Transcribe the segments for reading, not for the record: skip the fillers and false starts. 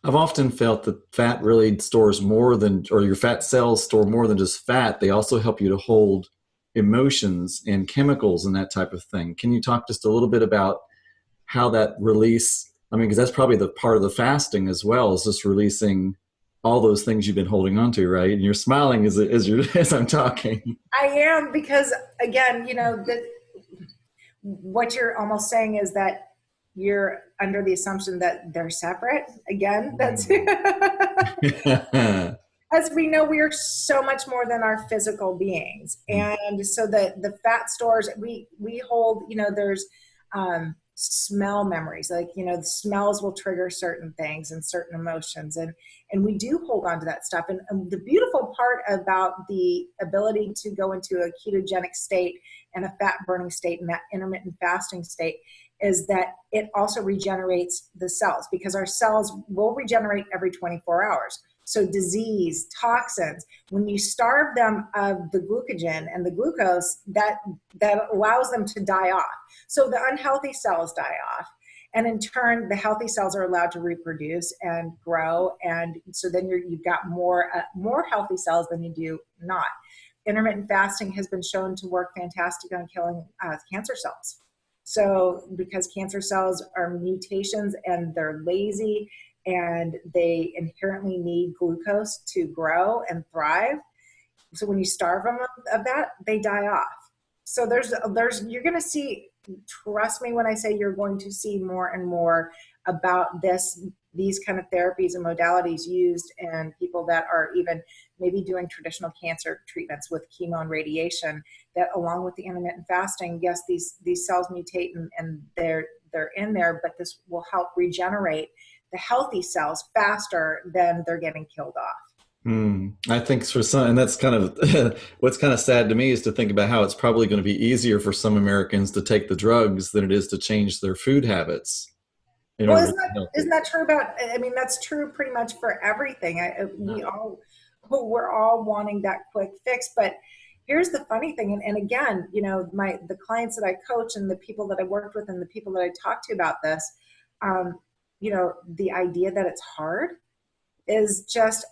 I've often felt that fat really stores more than, or your fat cells store more than just fat. They also help you to hold emotions and chemicals and that type of thing. Can you talk just a little bit about how that release, I mean, because that's probably the part of the fasting as well, is just releasing all those things you've been holding on to, right? And you're smiling as I'm talking. I am because again, what you're almost saying is that you're under the assumption that they're separate. Again, that's Mm. as we know, we are so much more than our physical beings, and so the fat stores we hold. There's smell memories, like the smells will trigger certain things and certain emotions, and we do hold on to that stuff. And the beautiful part about the ability to go into a ketogenic state and a fat burning state and that intermittent fasting state is that it also regenerates the cells, because our cells will regenerate every 24 hours. So disease, toxins, when you starve them of the glycogen and the glucose, that allows them to die off. So the unhealthy cells die off. And in turn, the healthy cells are allowed to reproduce and grow. And so then you've got more healthy cells than you do not. Intermittent fasting has been shown to work fantastic on killing cancer cells. So because cancer cells are mutations and they're lazy and they inherently need glucose to grow and thrive. So when you starve them of that, they die off. So you're going to see, trust me when I say you're going to see more and more about these kind of therapies and modalities used in people that are even maybe doing traditional cancer treatments with chemo and radiation, that along with the intermittent fasting, yes, these cells mutate and they're in there, but this will help regenerate the healthy cells faster than they're getting killed off. I think for some, and that's kind of what's kind of sad to me, is to think about how it's probably going to be easier for some Americans to take the drugs than it is to change their food habits in Well, order to isn't be that healthy. isn't that true about? I mean, that's true pretty much for everything. We're all wanting that quick fix, but here's the funny thing. And again, the clients that I coach and the people that I worked with and the people that I talk to about this, the idea that it's hard it's just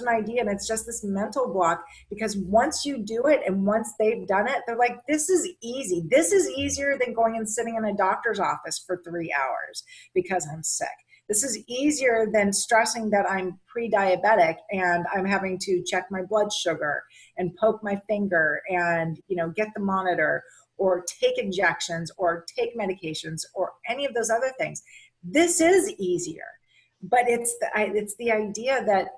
an idea, and it's just this mental block, because once you do it and once they've done it, they're like, this is easy. This is easier than going and sitting in a doctor's office for 3 hours because I'm sick. This is easier than stressing that I'm pre-diabetic and I'm having to check my blood sugar and poke my finger and get the monitor or take injections or take medications or any of those other things. This is easier. But it's the idea that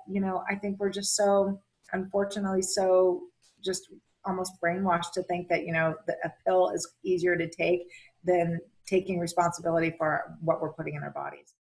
I think we're just so, unfortunately, so just almost brainwashed to think that that a pill is easier to take than taking responsibility for what we're putting in our bodies.